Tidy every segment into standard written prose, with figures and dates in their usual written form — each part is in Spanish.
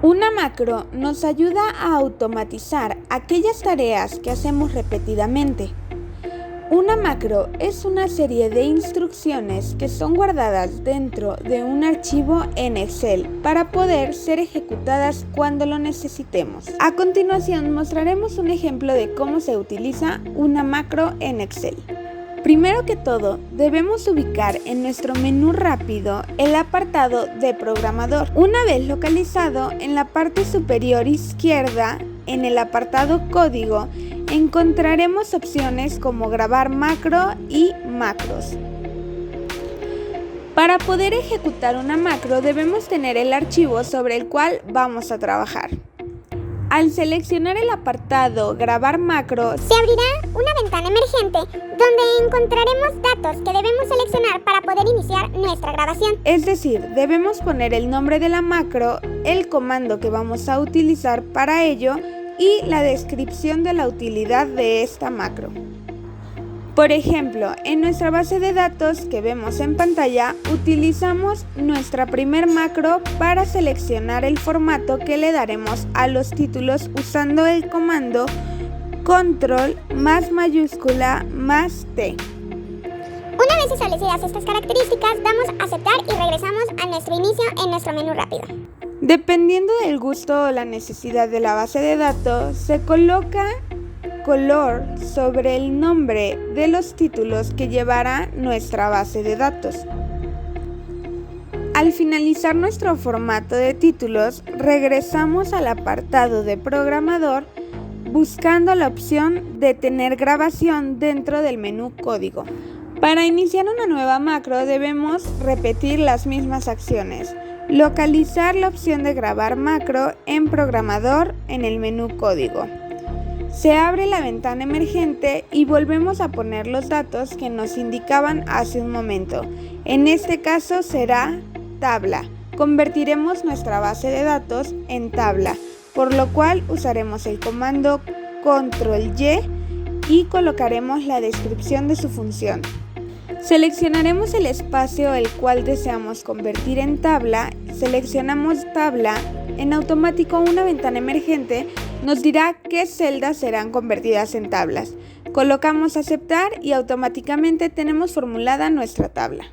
Una macro nos ayuda a automatizar aquellas tareas que hacemos repetidamente. Una macro es una serie de instrucciones que son guardadas dentro de un archivo en Excel para poder ser ejecutadas cuando lo necesitemos. A continuación mostraremos un ejemplo de cómo se utiliza una macro en Excel. Primero que todo, debemos ubicar en nuestro menú rápido el apartado de programador. Una vez localizado, en la parte superior izquierda, en el apartado código, encontraremos opciones como grabar macro y macros. Para poder ejecutar una macro debemos tener el archivo sobre el cual vamos a trabajar. Al seleccionar el apartado Grabar macro, se abrirá una ventana emergente donde encontraremos datos que debemos seleccionar para poder iniciar nuestra grabación. Es decir, debemos poner el nombre de la macro, el comando que vamos a utilizar para ello y la descripción de la utilidad de esta macro. Por ejemplo, en nuestra base de datos que vemos en pantalla, utilizamos nuestra primer macro para seleccionar el formato que le daremos a los títulos usando el comando control más mayúscula más T. Una vez establecidas estas características, damos a aceptar y regresamos a nuestro inicio en nuestro menú rápido. Dependiendo del gusto o la necesidad de la base de datos, se coloca color sobre el nombre de los títulos que llevará nuestra base de datos. Al finalizar nuestro formato de títulos, regresamos al apartado de programador buscando la opción de tener grabación dentro del menú código. Para iniciar una nueva macro debemos repetir las mismas acciones. Localizar la opción de grabar macro en programador en el menú código. Se abre la ventana emergente y volvemos a poner los datos que nos indicaban hace un momento. En este caso será tabla. Convertiremos nuestra base de datos en tabla, por lo cual usaremos el comando control Y y colocaremos la descripción de su función. Seleccionaremos el espacio el cual deseamos convertir en tabla, seleccionamos tabla, en automático una ventana emergente nos dirá qué celdas serán convertidas en tablas. Colocamos aceptar y automáticamente tenemos formulada nuestra tabla.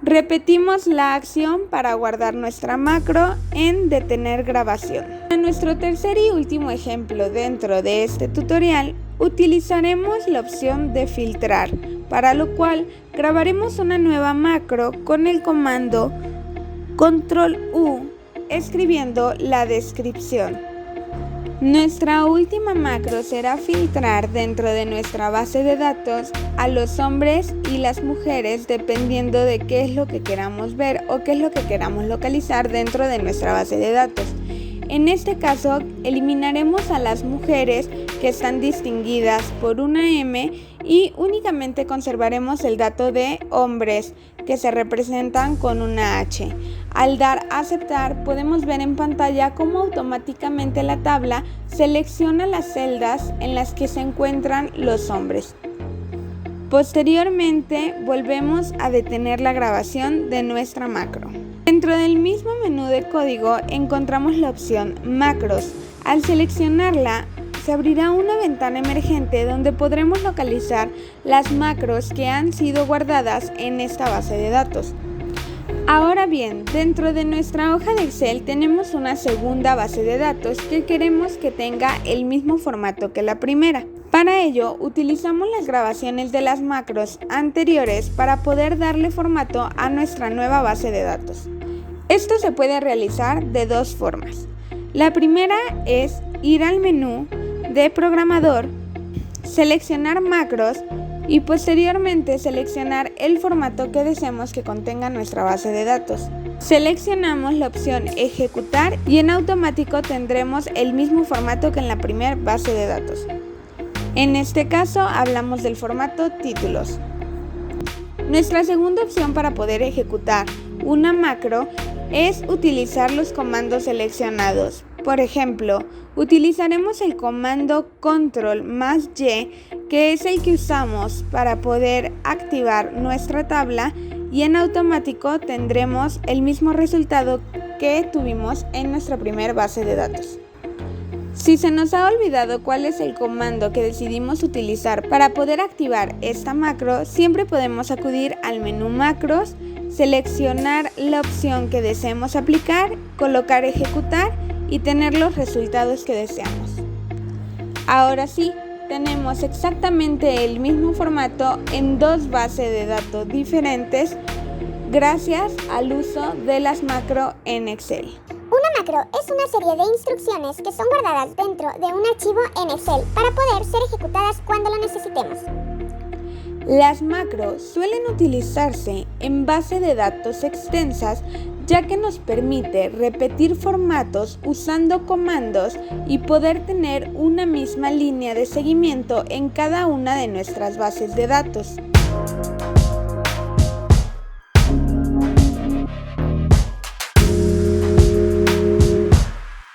Repetimos la acción para guardar nuestra macro en detener grabación. En nuestro tercer y último ejemplo dentro de este tutorial, utilizaremos la opción de filtrar, para lo cual grabaremos una nueva macro con el comando control U, escribiendo la descripción. Nuestra última macro será filtrar dentro de nuestra base de datos a los hombres y las mujeres dependiendo de qué es lo que queramos ver o qué es lo que queramos localizar dentro de nuestra base de datos. En este caso, eliminaremos a las mujeres que están distinguidas por una M y únicamente conservaremos el dato de hombres que se representan con una H. Al dar a aceptar, podemos ver en pantalla cómo automáticamente la tabla selecciona las celdas en las que se encuentran los hombres. Posteriormente, volvemos a detener la grabación de nuestra macro. Dentro del mismo menú de código encontramos la opción Macros. Al seleccionarla, se abrirá una ventana emergente donde podremos localizar las macros que han sido guardadas en esta base de datos. Ahora bien, dentro de nuestra hoja de Excel tenemos una segunda base de datos que queremos que tenga el mismo formato que la primera. Para ello, utilizamos las grabaciones de las macros anteriores para poder darle formato a nuestra nueva base de datos. Esto se puede realizar de dos formas. La primera es ir al menú de programador, seleccionar macros y posteriormente seleccionar el formato que deseemos que contenga nuestra base de datos. Seleccionamos la opción ejecutar y en automático tendremos el mismo formato que en la primera base de datos. En este caso hablamos del formato títulos. Nuestra segunda opción para poder ejecutar una macro es utilizar los comandos seleccionados. Por ejemplo, utilizaremos el comando control más Y, que es el que usamos para poder activar nuestra tabla y en automático tendremos el mismo resultado que tuvimos en nuestra primera base de datos. Si se nos ha olvidado cuál es el comando que decidimos utilizar para poder activar esta macro, siempre podemos acudir al menú macros, seleccionar la opción que deseemos aplicar, colocar ejecutar y tener los resultados que deseamos. Ahora sí, tenemos exactamente el mismo formato en dos bases de datos diferentes gracias al uso de las macro en Excel. Una macro es una serie de instrucciones que son guardadas dentro de un archivo en Excel para poder ser ejecutadas cuando lo necesitemos. Las macros suelen utilizarse en bases de datos extensas ya que nos permite repetir formatos usando comandos y poder tener una misma línea de seguimiento en cada una de nuestras bases de datos.